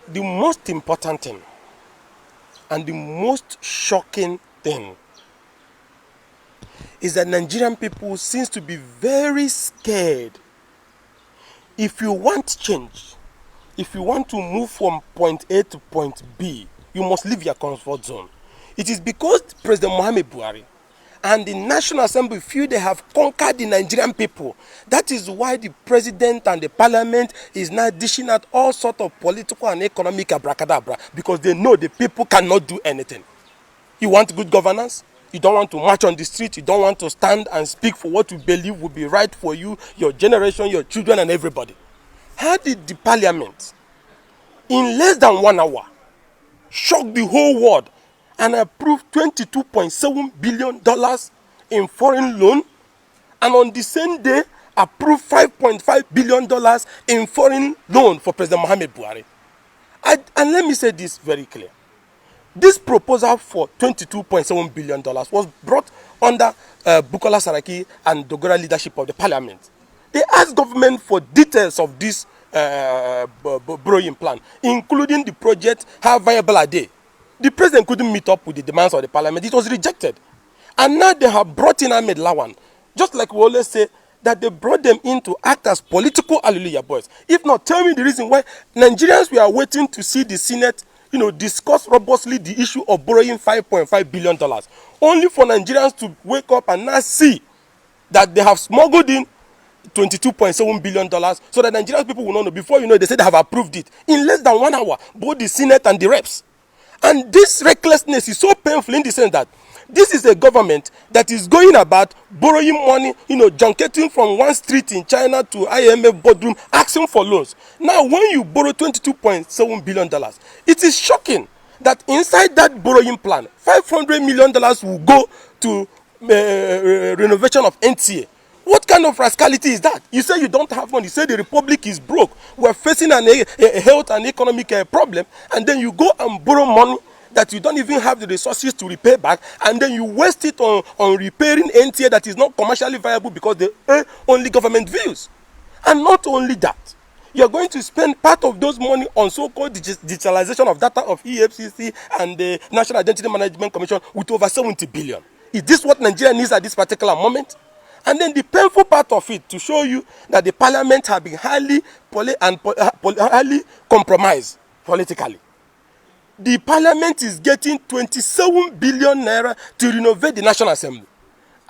The most important thing and the most shocking thing is that Nigerian people seems to be very scared. If you want change, if you want to move from point A to point B, you must leave your comfort zone. It is because President Muhammad Buhari and the National Assembly feel they have conquered the Nigerian people. That is why the president and the parliament is now dishing out all sorts of political and economic abracadabra, because they know the people cannot do anything. You want good governance? You don't want to march on the street. You don't want to stand and speak for what you believe will be right for you, your generation, your children, and everybody. How did the parliament, in less than 1 hour, shock the whole world and approve $22.7 billion in foreign loan, and on the same day approve $5.5 billion in foreign loan for President Muhammad Buhari? And let me say this very clear. This proposal for $22.7 billion was brought under Bukola Saraki and Dogora leadership of the parliament. They asked government for details of this borrowing plan, including the project, how viable are they. The president couldn't meet up with the demands of the parliament. It was rejected. And now they have brought in Ahmed Lawan. Just like we always say, that they brought them in to act as political hallelujah boys. If not, tell me the reason why Nigerians were waiting to see the Senate discuss robustly the issue of borrowing $5.5 billion. Only for Nigerians to wake up and now see that they have smuggled in $22.7 billion, so that Nigerian people will not know. Before you know it, they say they have approved it. In less than 1 hour, both the Senate and the reps. And this recklessness is so painful in the sense that this is a government that is going about borrowing money, junketing from one street in China to IMF boardroom, asking for loans. Now, when you borrow $22.7 billion, it is shocking that inside that borrowing plan, $500 million will go to renovation of NTA. What kind of rascality is that? You say you don't have money. You say the republic is broke. We're facing a health and economic problem, and then you go and borrow money that you don't even have the resources to repay back, and then you waste it on repairing NTA that is not commercially viable because they earn only government views. And not only that, you're going to spend part of those money on so-called digitalization of data of EFCC and the National Identity Management Commission with over 70 billion. Is this what Nigeria needs at this particular moment? And then the painful part of it, to show you that the parliament have been highly compromised politically. The parliament is getting 27 billion naira to renovate the National Assembly.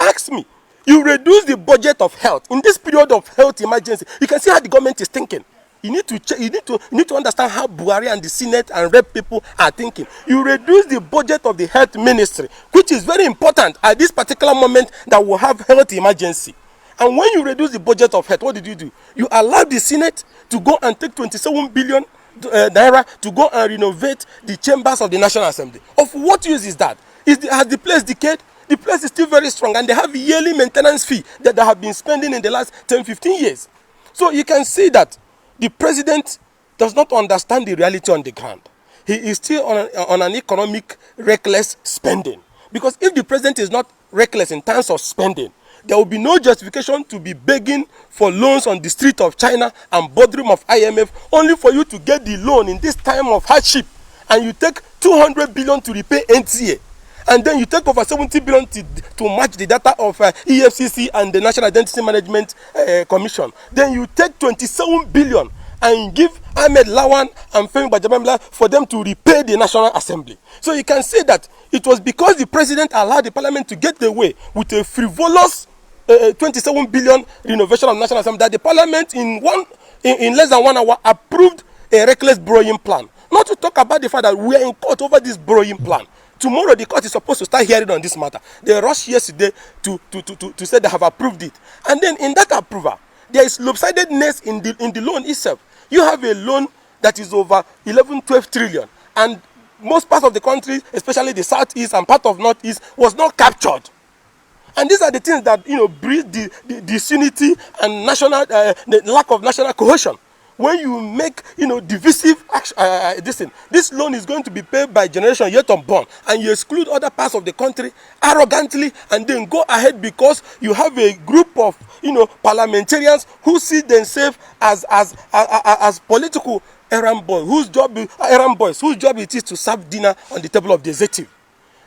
Ask me, you reduce the budget of health in this period of health emergency. You can see how the government is thinking. You need to understand how Buhari and the Senate and Rep people are thinking. You reduce the budget of the health ministry, which is very important at this particular moment that we have health emergency. And when you reduce the budget of health, what did you do? You allowed the Senate to go and take 27 billion naira to go and renovate the chambers of the National Assembly. Of what use is that? Has the place decayed? The place is still very strong, and they have a yearly maintenance fee that they have been spending in the last 10-15 years. So you can see that the president does not understand the reality on the ground. He is still on an economic reckless spending. Because if the president is not reckless in terms of spending, there will be no justification to be begging for loans on the street of China and boardroom of IMF, only for you to get the loan in this time of hardship, and you take 200 billion to repay NTA, and then you take over 70 billion to match the data of EFCC and the National Identity Management Commission. Then you take 27 billion and give Ahmed Lawan and Femi Gbajabiamila for them to repay the National Assembly. So you can say that it was because the president allowed the parliament to get away with a frivolous 27 billion renovation of National Assembly that the parliament in less than 1 hour approved a reckless borrowing plan. Not to talk about the fact that we are in court over this borrowing plan. Tomorrow the court is supposed to start hearing on this matter. They rushed yesterday to say they have approved it. And then in that approval, there is lopsidedness in the loan itself. You have a loan that is over 11-12 trillion, and most parts of the country, especially the southeast and part of northeast, was not captured. And these are the things that breed the disunity and the lack of national cohesion. When you make divisive action, this loan is going to be paid by generation yet unborn, and you exclude other parts of the country arrogantly, and then go ahead because you have a group of parliamentarians who see themselves as political errand boys whose job it is to serve dinner on the table of the executive.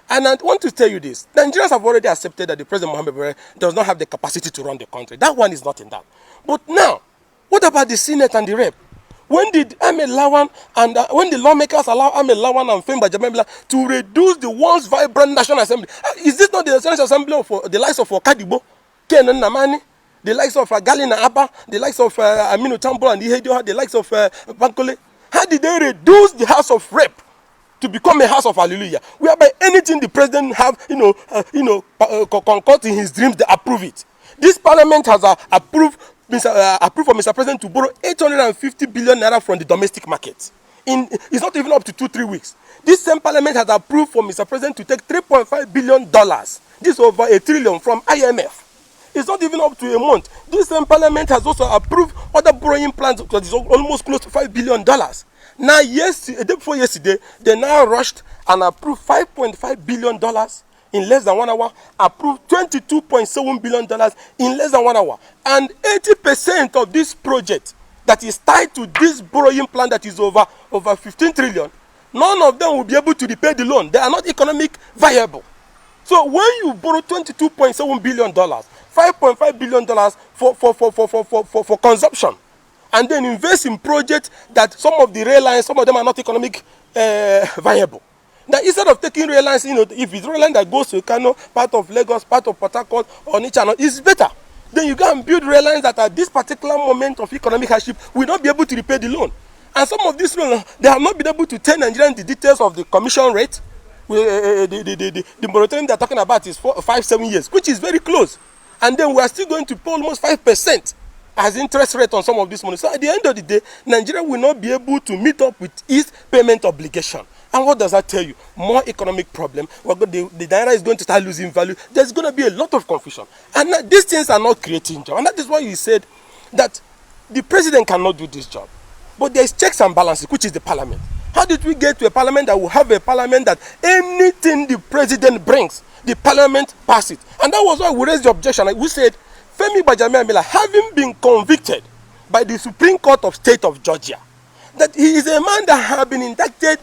And I want to tell you this. Nigerians have already accepted that the President Muhammad Buhari does not have the capacity to run the country. That one is not in that. But now, what about the Senate and the Rep? When did Ahmed Lawan and when the lawmakers allow Ahmed Lawan and Femi Gbajabiamila to reduce the once vibrant National Assembly? Is this not the National Assembly of the likes of Okadibo, Kenan Namani, the likes of Galina Abba, the likes of Aminu Tambo and Ihedioha, the likes of Bankole? How did they reduce the House of Rep to become a house of hallelujah, whereby anything the president have, concord in his dreams, they approve it? This parliament has approved for Mr. President to borrow 850 billion naira from the domestic market. It's not even up to 2-3 weeks. This same parliament has approved for Mr. President to take $3.5 billion. This is over $1 trillion from IMF. It's not even up to a month. This same parliament has also approved other borrowing plans that is almost close to $5 billion. Now, a day before yesterday, they now rushed and approved $5.5 billion in less than 1 hour, approved $22.7 billion in less than 1 hour. And 80% of this project that is tied to this borrowing plan that is over 15 trillion, none of them will be able to repay the loan. They are not economic viable. So when you borrow $22.7 billion, $5.5 billion for consumption, and then invest in projects that some of the rail lines, some of them are not economic viable. Now, instead of taking rail lines, if it's rail line that goes to Kano, part of Lagos, part of Port Harcourt, or Onitsha, it's better. Then you go and build rail lines that at this particular moment of economic hardship will not be able to repay the loan. And some of these loans, they have not been able to tell Nigerians the details of the commission rate. The moratorium they're talking about is 5-7 years, which is very close. And then we are still going to pay almost 5% as interest rate on some of this money. So at the end of the day, Nigeria will not be able to meet up with its payment obligation. And what does that tell you? More economic problem. The naira is going to start losing value. There's going to be a lot of confusion. And these things are not creating jobs. And that is why you said that the president cannot do this job. But there is checks and balances, which is the parliament. How did we get to a parliament that will have a parliament that anything the president brings, the parliament pass it? And that was why we raised the objection. We said, Femi Gbajabiamila, having been convicted by the Supreme Court of State of Georgia, that he is a man that has been indicted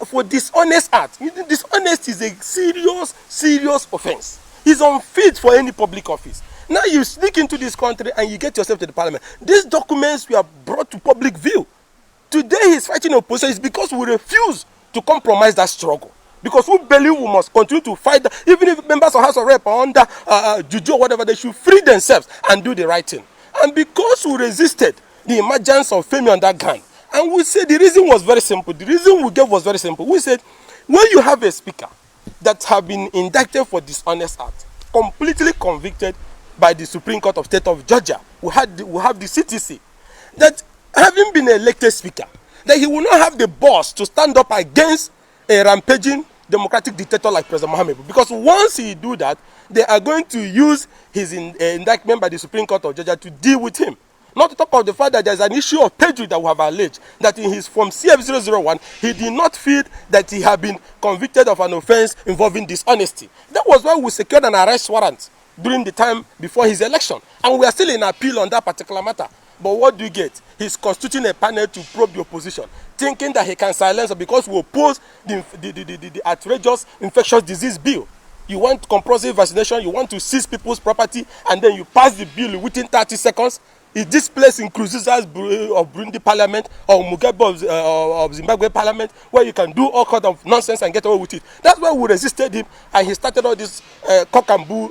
for dishonest act. Dishonest is a serious offense. He's unfit for any public office. Now you sneak into this country and you get yourself to the parliament. These documents were brought to public view. Today he's fighting opposition. It's because we refuse to compromise that struggle. Because we believe we must continue to fight. Even if members of House of Rep are under juju or whatever, they should free themselves and do the right thing. And because we resisted the emergence of Femi on that gang, and we said the reason was very simple. The reason we gave was very simple. We said, when you have a speaker that have been indicted for dishonest act, completely convicted by the Supreme Court of State of Georgia, we have the CTC, that having been elected speaker, that he will not have the balls to stand up against a rampaging democratic dictator like President Muhammad. Because once he do that, they are going to use his indictment by the Supreme Court of Georgia to deal with him. Not to talk of the fact that there is an issue of perjury that we have alleged, that in his Form CF001, he did not feel that he had been convicted of an offense involving dishonesty. That was why we secured an arrest warrant during the time before his election. And we are still in appeal on that particular matter. But what do you get? He's constituting a panel to probe the opposition, thinking that he can silence us because we oppose the outrageous infectious disease bill. You want compulsory vaccination, you want to seize people's property, and then you pass the bill within 30 seconds. Is this place in Nkurunziza's of Burundi parliament or Mugabe of Zimbabwe parliament, where you can do all kinds of nonsense and get away with it? That's why we resisted him, and he started all this cock and bull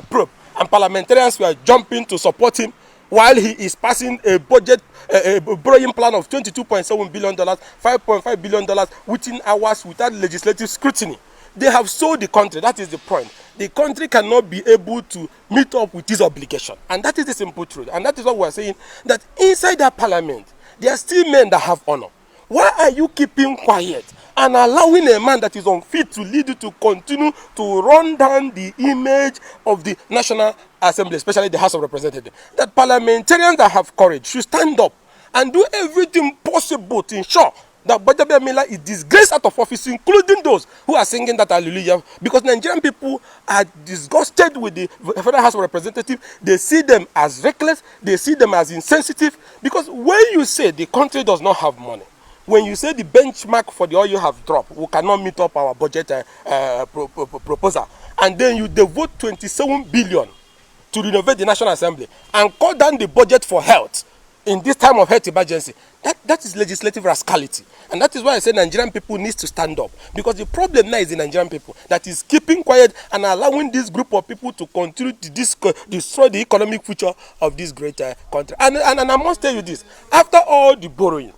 probe. And parliamentarians were jumping to support him while he is passing a budget, a borrowing plan of $22.7 billion, $5.5 billion within hours without legislative scrutiny. They have sold the country. That is the point. The country cannot be able to meet up with this obligation. And that is the simple truth. And that is what we are saying, that inside that parliament, there are still men that have honor. Why are you keeping quiet and allowing a man that is unfit to lead you to continue to run down the image of the National Assembly, especially the House of Representatives? That parliamentarians that have courage should stand up and do everything possible to ensure that Gbajabiamila is disgraced out of office, including those who are singing that hallelujah, because Nigerian people are disgusted with the Federal House of Representatives. They see them as reckless, they see them as insensitive, because when you say the country does not have money, when you say the benchmark for the oil have dropped, we cannot meet up our budget proposal, and then you devote 27 billion to renovate the National Assembly and cut down the budget for health in this time of health emergency, that is legislative rascality. And that is why I say Nigerian people need to stand up, because the problem now is the Nigerian people that is keeping quiet and allowing this group of people to continue to destroy the economic future of this great country. And I must tell you this, after all the borrowing,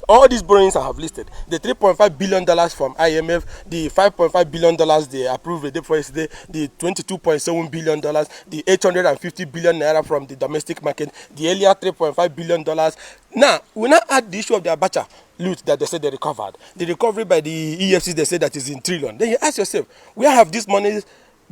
all these borrowings I have listed, the $3.5 billion from IMF, the $5.5 billion they approved the day before yesterday, the $22.7 billion, the 850 billion naira from the domestic market, the earlier $3.5 billion. Now, we now add the issue of the Abacha loot that they said they recovered. The recovery by the EFC, they said that is in trillion. Then you ask yourself, where have this money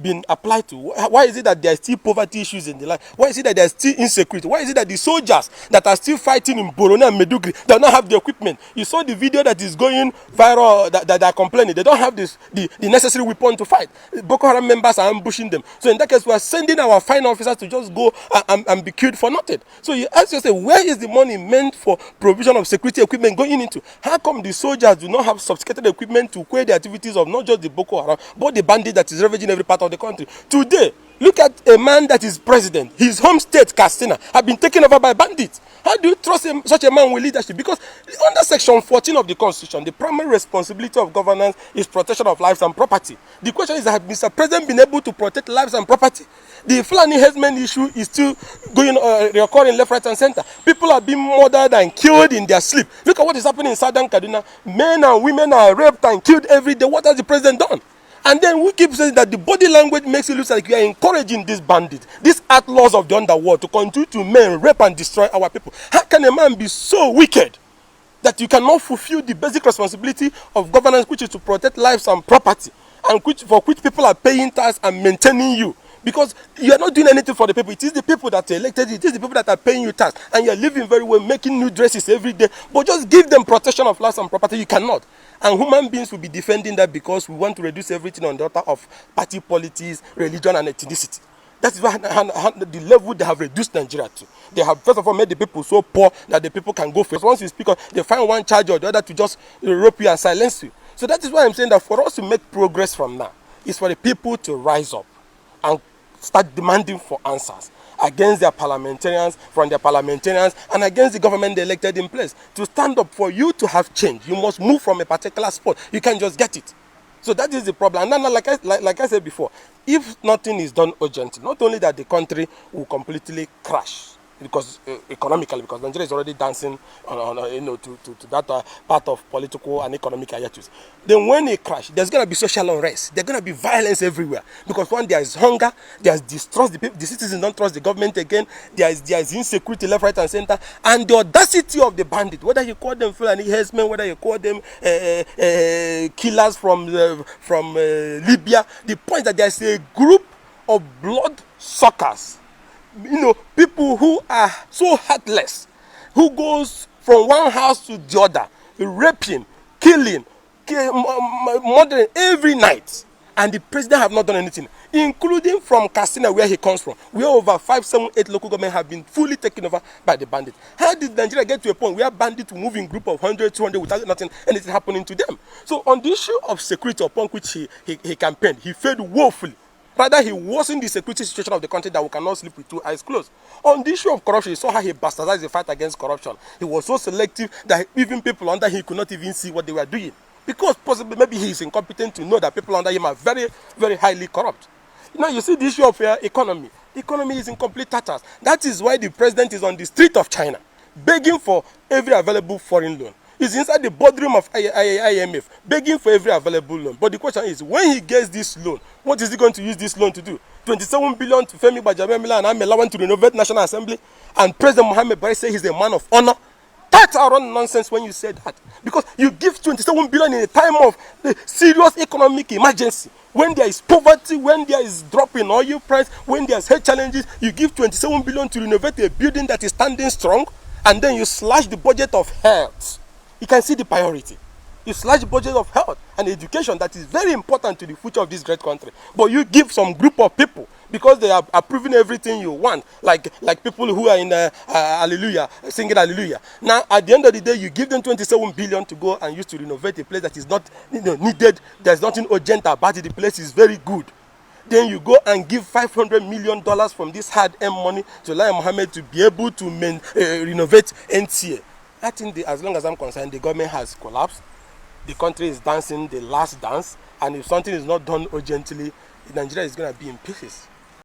been applied to? Why is it that there are still poverty issues in the land? Why is it that there is still insecurity? Why is it that the soldiers that are still fighting in Borona and Medugri do not have the equipment? You saw the video that is going viral that they are complaining. They don't have the necessary weapon to fight. Boko Haram members are ambushing them. So in that case, we are sending our fine officers to just go and be killed for nothing. So you ask yourself, where is the money meant for provision of security equipment going into? How come the soldiers do not have sophisticated equipment to quell the activities of not just the Boko Haram, but the bandit that is ravaging every part of the country? Today, look at a man that is president. His home state, Katsina, have been taken over by bandits. How do you trust such a man with leadership? Because under Section 14 of the Constitution, the primary responsibility of governance is protection of lives and property. The question is, has Mr. President been able to protect lives and property? The Fulani herdsmen issue is still going recurring left, right, and center. People are being murdered and killed in their sleep. Look at what is happening in southern Kaduna. Men and women are raped and killed every day. What has the president done? And then we keep saying that the body language makes it look like we are encouraging these bandits, these outlaws of the underworld, to continue to men, rape, and destroy our people. How can a man be so wicked that you cannot fulfill the basic responsibility of governance, which is to protect lives and property, and for which people are paying tax and maintaining you? Because you are not doing anything for the people. It is the people that are elected, it is the people that are paying you tax, and you are living very well, making new dresses every day, but just give them protection of lives and property. You cannot. And human beings will be defending that because we want to reduce everything on the altar of party politics, religion, and ethnicity. That is why the level they have reduced Nigeria to. They have first of all made the people so poor that the people can go first. Once you speak, they find one charge or the other to just rope you and silence you. So that is why I'm saying that for us to make progress from now, is for the people to rise up and start demanding for answers against their parliamentarians, from their parliamentarians, and against the government they elected in place. To stand up for you to have change, you must move from a particular spot. You can't just get it. So that is the problem. And then, like I said before, if nothing is done urgently, not only that the country will completely crash, because economically, because Nigeria is already dancing to that part of political and economic hiatus. Then when it crash, there's going to be social unrest. There's going to be violence everywhere. Because one, there is hunger, there's distrust, the citizens don't trust the government again, there is insecurity left, right, and center, and the audacity of the bandit, whether you call them Fulani herdsmen, whether you call them killers from Libya, the point that there's a group of blood suckers, people who are so heartless, who goes from one house to the other, raping, killing, murdering every night, and the president have not done anything, including from Katsina, where he comes from, where over 5, 7, 8 local government have been fully taken over by the bandits. How did Nigeria get to a point where bandits move in group of 100, 200 without anything happening to them? So on the issue of security, upon which he campaigned, he failed woefully. Rather, he worsened the security situation of the country that we cannot sleep with two eyes closed. On the issue of corruption, you saw how he bastardized the fight against corruption. He was so selective that even people under him could not even see what they were doing. Because possibly, maybe he is incompetent to know that people under him are very, very highly corrupt. Now, you see the issue of economy. The economy is in complete tatters. That is why the president is on the street of China, begging for every available foreign loan. He's inside the boardroom of IMF, begging for every available loan. But the question is, when he gets this loan, what is he going to use this loan to do? 27 billion to Femi Gbajabiamila and Amelawan to renovate National Assembly, and President Muhammad Buhari say he's a man of honor? That's around nonsense when you say that. Because you give 27 billion in a time of serious economic emergency. When there is poverty, when there is drop in oil price, when there is health challenges, you give 27 billion to renovate a building that is standing strong, and then you slash the budget of health. You can see the priority. You slash budget of health and education that is very important to the future of this great country. But you give some group of people, because they are approving everything you want, like people who are in hallelujah, singing hallelujah. Now, at the end of the day, you give them 27 billion to go and use to renovate a place that is not needed. There's nothing urgent about it. The place is very good. Then you go and give $500 million from this hard-earned money to Lai Mohammed to be able to renovate NTA. I think, as long as I'm concerned, the government has collapsed. The country is dancing the last dance, and if something is not done urgently, Nigeria is going to be in pieces.